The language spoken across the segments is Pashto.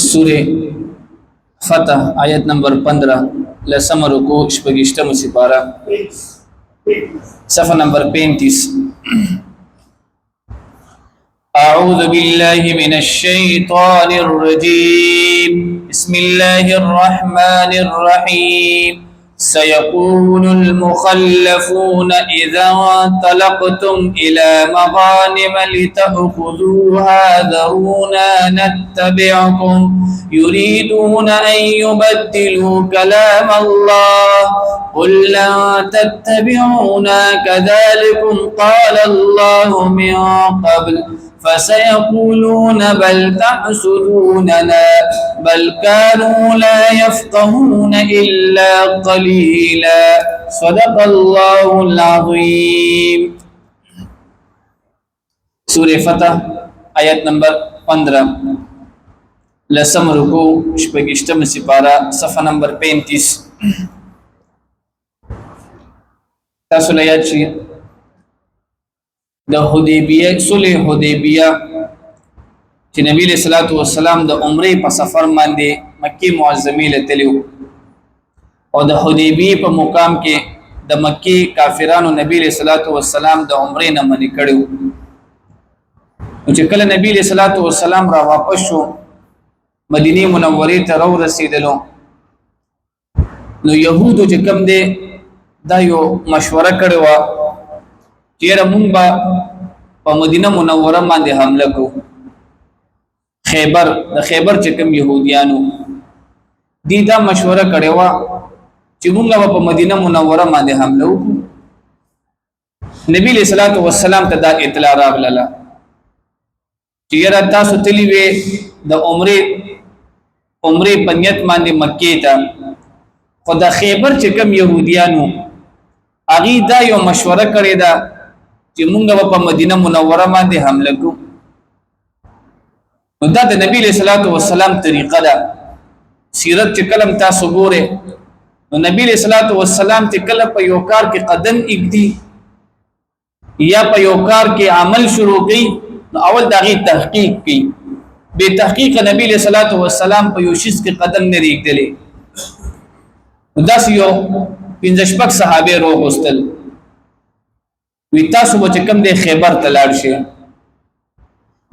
سورہ فتح آیت نمبر 15 لسم رکو شپگشتم سپارہ صفحہ نمبر 35. اعوذ باللہ من الشیطان الرجیم بسم اللہ الرحمن الرحیم سيقول المخلفون إذا انطلقتم إلى مغانم لتأخذوها ذرونا نتبعكم يريدون أن يبدلوا كلام الله قل لن تتبعونا كذلكم قال الله من قبل فسيقولون بل تحسدوننا بل كانوا لا يفقهون إلا قليلا صدق الله العظيم. سورہ فتح آیت نمبر 15 لسم رکو شپگشتم سپارہ صفحہ نمبر 35. تاسو لیاد شي د حدیبیه صلح حدیبیه چې نبی صلی الله علیه وسلم د عمره په سفر باندې مکی معظمه لتلو او د حدیبیه په مقام کې د مکی کافرانو نبی صلی الله علیه وسلم د عمره نه منی کړو. چې کله نبی صلی الله علیه وسلم را واپس شو مدینه منوره ته رو رسیدلو نو يهودو چې کوم دي دا یو مشوره کړې و چیرې مونږ په مدینه منوره باندې حمله کوو. د خیبر چې کوم يهوديانو دي دا مشوره کړې و چې مونږ په مدینه منوره باندې حمله وکړو. نبی صلی الله علیه وسلم ته دا اطلاع راغله چې یاره تاسو تلی وې د عمره پنیت باندې مکې ته خو د خیبر چې کوم يهوديانو اغي دا یو مشوره کړې ده چې مونږ په مدینه منوره باندې حمله کوو. نو دا د نبی صلی الله علیه وسلم طریقه ده. سیرت چې کلم تاسو ګوره نو نبی صلی الله علیه وسلم چې کله په یو کار کې قدم ایږدي یا په یو کار کې عمل شروع کوي نو اول دغه تحقیق کوي. به تحقیق نبی صلی الله علیه وسلم په یو شی کې قدم نه ایږدلې. دا یو پنځه شپږ صحابه روغستل وی تاسو به کوم د خیبر تلاړ شي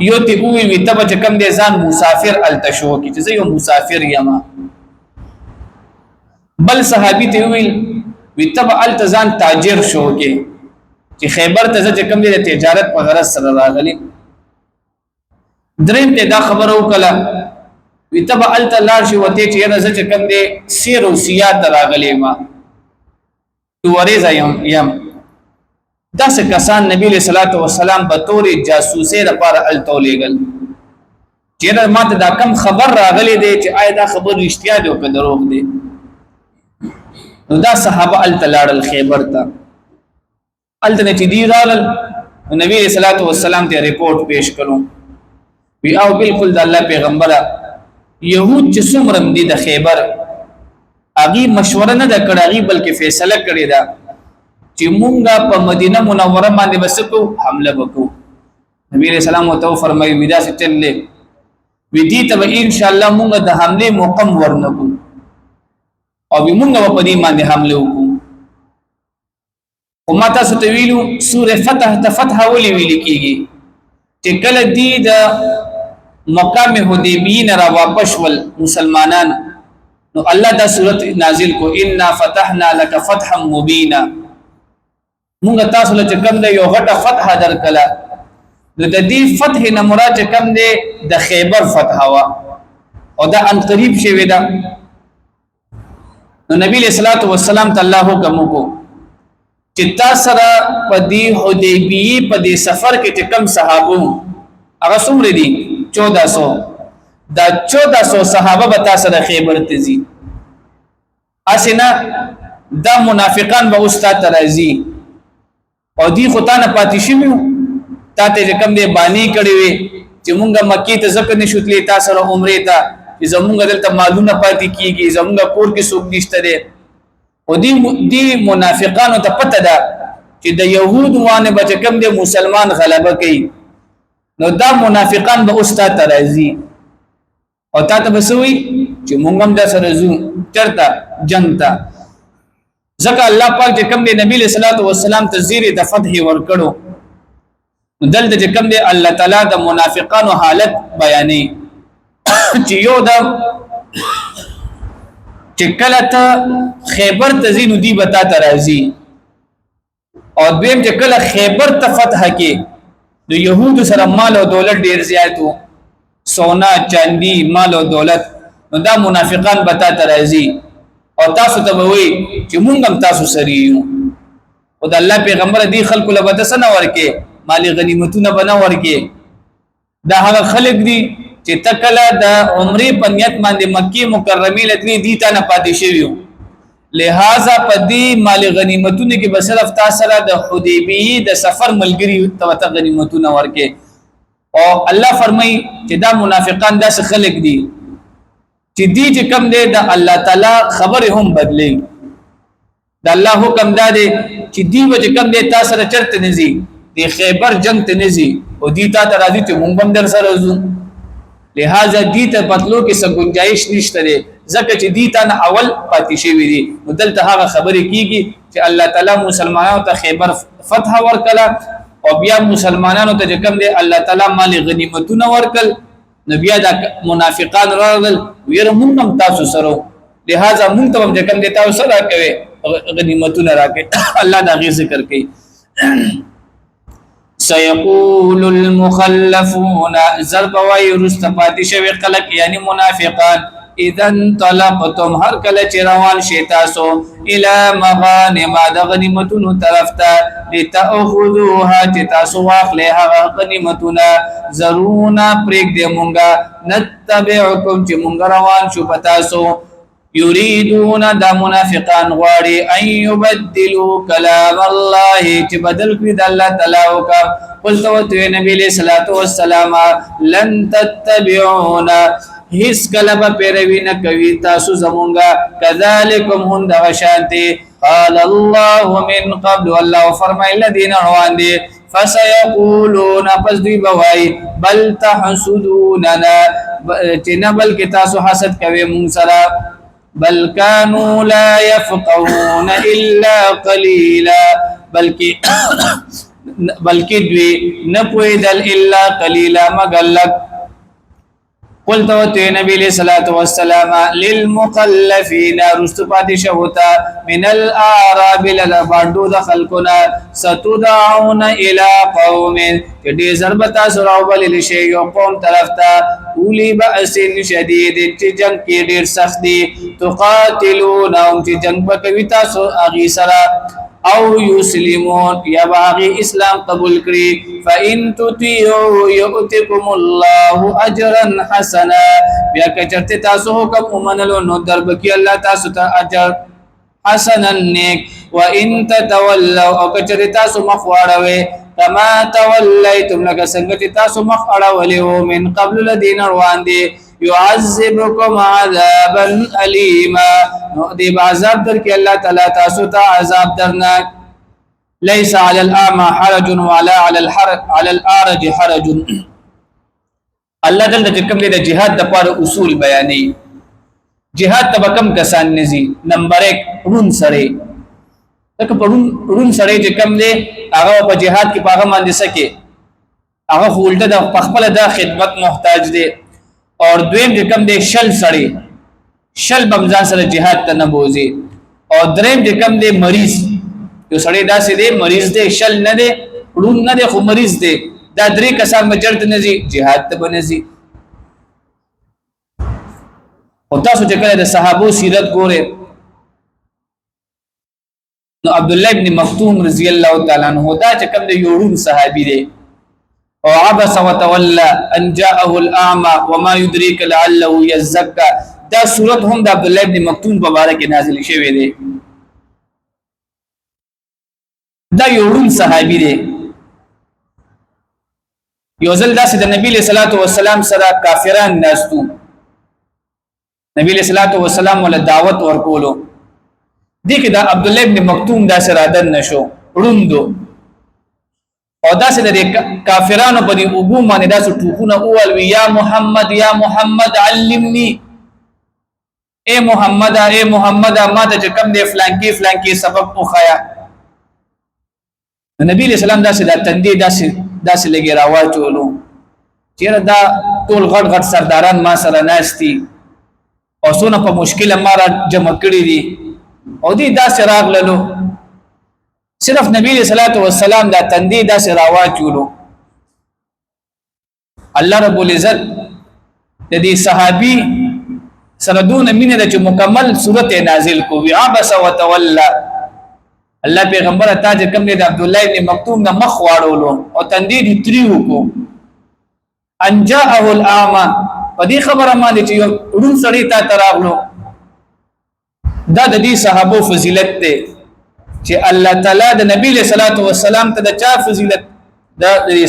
یو تی وی وی تبه کوم د ځان مسافر التشو کی چې یو مسافر یم. بل صحابي ته وی تبه التزان تاجر شو کې چې خیبر ته چې کوم د تجارت په غرض سره راغلي. دریم ته دا خبر وکړه وی تبه التلار شي وته چې نه چې کوم د سیر او سیات راغلي ما تو ورزه یم. داس کسان نبی صلی الله علیه وسلم په تور جاسوسي لپاره التولېګل چې ماته دا کم خبر راغلي دی چې آیا دا خبر رښتیا دی او که دروغ دی. نو دا صحابه التلاړل خیبر ته التنه چې دی رالل نبی صلی الله علیه وسلم ته ریپورت پیش کړو وی او بالکل د الله پیغمبره يهود چې څومره دي د خیبر اغي مشوره نه د کړه بلکې فیصله کړی دا چې مونږه په مدینه منوره باندې بسکو حمله وکړو. نبی رسول الله تو فرمایي ودا ستلې ودی ته ان شاء الله مونږه د حمله موقم ورنکو او مونږه په دې باندې حمله وکړو. او ماته ستویلو سوره فتح ته فتح ولي ویل کیږي چې کله دی د مقام حدیبیه را واپس ول مسلمانان نو الله دا سورت نازل کو انا فتحنا لك فتحا مبینا مونږ تاسو له کوم دی یو غټه فتح درکله. نو د دې فتح نه مراد کوم دی د خیبر فتح وا او دا ان قریب شوی دا. نو نبی صلی الله علیه وسلم ته الله حکم وکړو چې تاسو را په دې حدیبیه په دې سفر کې کم صحابو هغه څومره دي 1400 دا 1400 صحابه به تاسو د خیبر ته زی اسنه دا منافقان به استاد راځي او دی خو تا نه پاتې شوی تا ته کوم دی بانی کړی وي چې مونږه مکی ته ځکه نشوتلی تاسو سره عمره ته چې زمونږ دلته مالونه پاتې کیږي زمونږ کور کې څوک نشته دی. او دی منافقانو ته پته ده چې د يهود وانه بچ کم دی مسلمان غلبه کوي نو دا منافقان به اوستا ترازی او تا ته بسوي چې مونږ هم د سره زو چرته جنگ ته ځکه الله پاک چې کوم دی نبی صلی الله علیه وسلم تزیر د فتح ورکړو دلته چې کوم دی الله تعالی د منافقانو حالت بیانې چې یو د چې کله ته خیبر تزینو دی بتا ترازی او دویم چې کله خیبر ته فتح کې د يهودو سره مال او دولت ډیر زیاتو سونا چاندی مال او دولت نو دا منافقان بتا ترازی او تاسو ته وي چې مونږ هم تاسو سره یو او د الله پیغمبر دی خلکو له بده سن ورکه مال غنیمتونه بنا ورکه دا هغه خلک دي چې تکله د عمره پنیت باندې مکی مکرمه لتنی دي ته نه پاتې شویو لہذا پدی مال غنیمتونه کې بسرف تاسو سره د حدیبیه د سفر ملګری توته غنیمتونه ورکه او الله فرمای چې دا منافقان داس خلق دي چې دي چې کم دي د الله تعالی خبره هم بدلی د الله حکم دا دی چې دی و چې کم دي تاسو سره چرته نزي د خیبر جنگ ته نزي او دي تا راځي چې مونږ هم در سره وزو لہذا دي ته پتلو کې څه گنجائش نشته ده ځکه چې دي ته اول پاتې شوی دي دلته هغه خبره کیږي چې الله تعالی مسلمانانو ته خیبر فتح ورکړه او بیا مسلمانانو ته کوم دي الله تعالی مال غنیمتونه ورکړل نبی دا منافقان راغل وير مونږ هم تاسو سره لہذا مونږ ته هم کوم دي تاسو سره کوي غنیمتونه راکې الله دا غي ذکر کوي سيقول المخلفون ضرب ويرستفات شوي خلق يعني منافقان اذا انطلقتم هر کله چروان شیتاسو الى مغانم د غنیمتونو طرفتا لتاخذوها تاسو واخلها غنیمتونه زرونا پریک دې مونږه نتبعكم چې مونږ روان شو پتاسو يريدون دا منافقان غواړي ان يبدلوا كلام الله چې بدل کړي د الله تعالی او کا قلت تو نبی له صلوات و سلام لن تتبعونا هیڅ کله به پیروي نه کوي تاسو زمونږه کذالکم هم د شانتي قال الله من قبل والله فرمای الذين روان دي فسيقولون پس دوی بوای بل تحسدوننا تنبل کی تاسو حسد کوي مون سره بل كانوا لا يفقهون الا قليلا بلکې دوی نه پوهیدل الا قليلا مغلق قلت وتي نبي عليه الصلاه والسلام للمخلفين رستفات شوتا من الاعراب لبعض خلقنا ستدعون الى قوم دي ضربتا سراوبل لشي قوم طرفتا اولي باس شديد جنگ کې ډیر سخت دي تقاتلونهم جنگ بکوي تاسو اغي سرا او يسلمون يا باغي اسلام قبول کړي فان تطيعوا يؤتكم الله اجرا حسنا بیا کچرته تاسو حکم ومنلو نو دربکی الله تاسو ته اجر حسنا نیک وان تتولوا او کچرته تاسو مخواړوي کما توليتم لك څنګه تاسو مخاړولې من قبل الذين روان دي يعذبكم عذابا اليما دي عذاب در کې الله تعالی تاسو ته عذاب درناک ليس على الاعمى حرج ولا على الارج حرج الله دلته کوم دي جهاد د پر اصول بیانې جهاد تبکم کسان نزي نمبر 1 رون سره تک پرون سره چې کوم دي هغه په جهاد کې پاغه باندې سکے هغه خولته د خپل د خدمت محتاج دي اور دویم چې کوم دی شل سړی شل بمزان سره جهاد ته نه بوزي او دریم چې کوم دی مریض یو سړی داسې دی مریض دی شل نه دی ړوند نه دی خو مریض دی دا درې کسان مجرد نه زی جهاد ته بنزي او تاسو چې کله د صحابو سیرت ګوره نو عبد الله ابن مکتوم رضی الله تعالی عنہ دا چې کوم دی یو ړوند صحابي دی او عبس وتولى ان جاءه الاعمى وما يدريك لعله يزكى دا سورت هم د عبد الله ابن مکتوم مبارک نازل شوی دی دا یوړون صحابي دی یو ځل داسې د نبی له صلوات و سلام سره کافران ناستو نبی له صلوات و سلام ول دعوت ورکولو دي کې دا عبد الله ابن مکتوم دا سره دن نشو روندو او داسې د کافرانو په دې اوبو باندې داسې ټوپونه اول وی یا محمد یا محمد علمني اے محمد ما ته کوم دی فلانکی سبق وخایا. نبی علیہ السلام داسې د تندې داسې لګي راواچولو چیرې دا ټول غټ سرداران ما سره ناشتي او څونه په مشکله ما را جمع کړی دي او دې داسې راغللو صرف نبی علیہ الصلوۃ والسلام دا تندې داسې راواچولو. الله رب العزت د دې صحابي سره دون مینه د مکمل سورته نازل کو وی عبس وتولى. الله پیغمبر ته چې کوم د عبد الله ابن مکتوم نه مخ واړولو او تندې دې تریو کو ان جاءه الاعمى. په دې خبره باندې چې ورون سړی ته تراغلو دا د دې صحابه فضیلت ته چې الله تعالی د نبی له صلوات و سلام ته د چا فضیلت د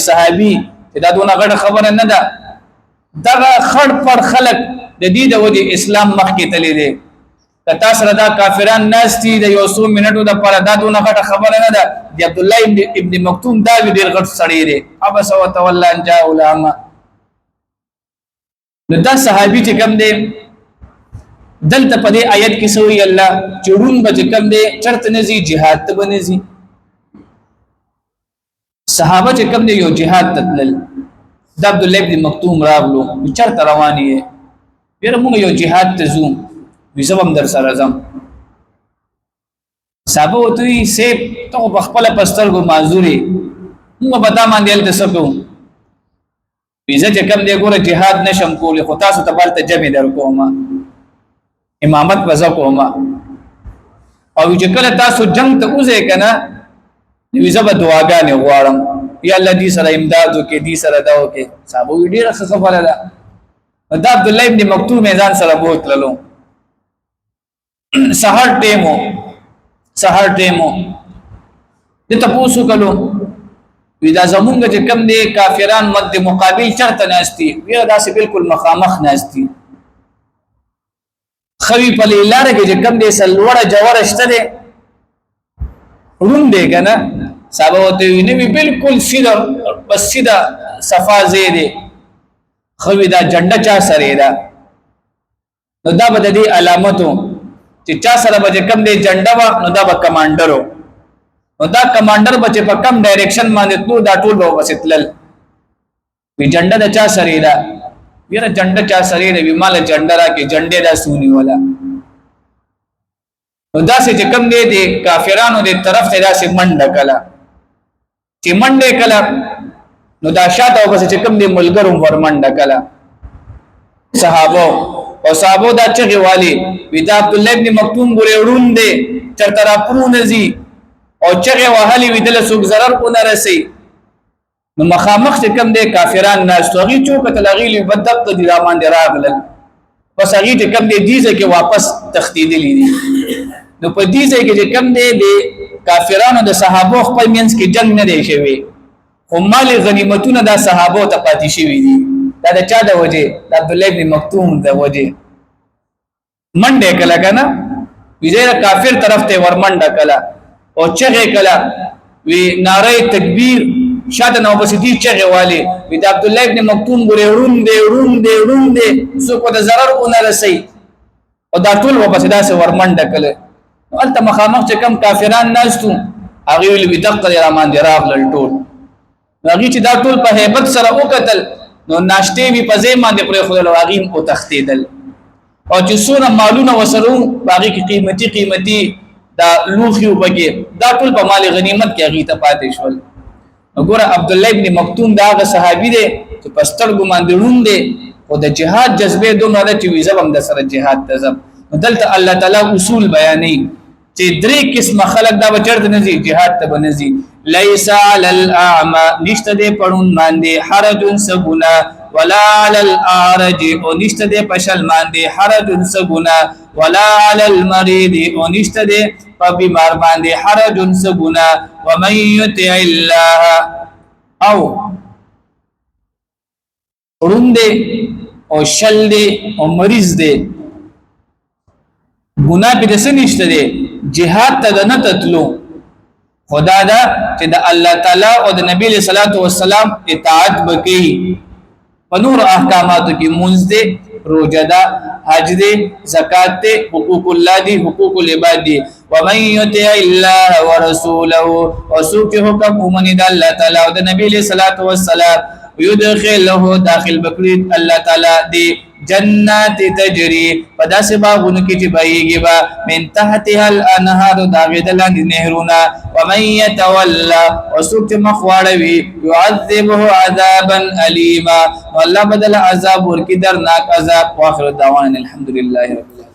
صحابي چې دا دونه غټه خبره نه ده. دا خړ پر خلق د دې د ودی اسلام مخ کې تللی دي کتا سره دا کافران ناشتي د یو څو منټو د پر دا دونه غټه خبره نه ده. د عبد الله ابن مکتوم دا ډیر غټ سړی دی ابس وتولى ان جاء الاعمى. نو دا صحابي چې کوم دی دلته په دې آیت کې سوې الله چړون به کوم دی چرته نزي jihad ته بنزي. صحابه چې کوم دی یو jihad تتل د عبد الله ابن مکتوم راغلو چرته رواني پیر موږ یو jihad ته زوم وسبم در سره زم. صحابه وتوي سه ته په خپل پسترګو معذوري موږ به دا باندې ته سکو ویزه چې کوم دی ګوره jihad نشم کولی خو تاسو ته بل ته جمع در کومه امامت وزا کوما او چې کله تاسو جنگ ته اوځئ کنه ویزه به دعاګانې غواړم یا الله دې سره امداد وکړي دې سره دا وکړي. صاحب ډیره خبره ده. دا عبد الله ابن مکتوم ځان سره بوتللو سحر ټیمو د تاسو کلو ودا زمونږ چې کم دي کافران مد مقابل چرته ناشتي وی داسې بالکل مخامخ ناشتي خوي په لاره کې کم دي سلوړه جوړه شته دي روم دی کنه صاحب وته ویني بالکل سیده صفا زیده خوي دا جنډه چا سره ده نو دا به د علامتو چې چا سره به کم دي جنډه وا نو دا به کمانډرو نو دا کمانډر به په کم ډایرکشن باندې تلو دا ټول به وسیتل وی جنډه د چا سره ده ویره جنډه چا سره ده وی مال جنډه را کې جنډه دا سونی ولا نو دا چې کم دی د کافرانو د طرف ته دا سه منډه کلا چې منډه کلا نو دا شاته وبس چې کم دی ملګرو ور منډه کلا صحابه دا چغي والی وی دا عبد الله ابن مکتوم ګورې ورون دی چرته را پرونزي او چغه وهلي ویدل سوق zarar کو نه رسي نو مخامخ کم دي کافران ناشتوغي چوکه تلغيلي بدق دي رامان دي راغلل پس هغه کم دي دیزه کې واپس تختیدلی دي نو په دیزه کې کم دي د کافرانو د صحابه خپل منځ کې جنگ نه دی شوی هم مال غنیمتونه د صحابه ته پاتې شوی دي دا د چا د وجه د عبد الله ابن مکتوم د وجه منډه کله کنه ویزه کافر طرف ته ور منډه کله او چغه کلا وی نعره تکبیر شاته نو بس دي چغه والی وی د عبد الله ابن مکتوم ګره ورون دې سو کو د zarar اون رسي او دا ټول و بس دا سه ورمنډه کله انت مخامخ چې کم کافران ناشتو هغه وی دقه رامان دی راغل ټول هغه چې دا ټول په hebat سره وکتل نو ناشته وی په ځای باندې پر خو له واغیم او تختیدل او چې سونه مالونه وسرو باقي قیمتي دا لوخیو بګي دا ټول په مال غنیمت کې هغه ته پاتې شول. وګوره عبد الله ابن مکتوم دا هغه صحابي دی چې پستر ګمان دړون دی او د جهاد جذبه دومره ده چې ویزم د سره جهاد تزم. دلته الله تعالی اصول بیانې چې درې قسم خلق دا بچرد نزي جهاد ته بنزي. ليس على الاعمى نشته دې پړون باندې حرج سغنا ولا على الارج او نشته دې پشل باندې حرج سغنا ولا على المريض او نشته دې په بیمار باندې حرج سغنا ومن يطع الله او روند او شل دې او مریض دې ګناه به دې نشته دې جهاد ته نه تتلو خدا دا چې د الله تعالی او د نبی صلی الله علیه وسلم اطاعت وکړي په نور احکاماتو کې منځ دې روزه ده حج دې زکات دې حقوق الله دې حقوق العباد دې ومن يطع الله ورسوله وسوق حکم من الله تعالی او د نبی صلی الله علیه وسلم يدخله داخل بکرید الله تعالی دې جنات تجري پداسه باغونو کې چې بهيږي با من تحتها الانهار داغدلان نهرونه ومن يتولى وسوق مخواړوي يعذبه عذابا اليما والله بدل عذاب ورکی درناک عذاب واخر دعوانا الحمد لله رب العالمين.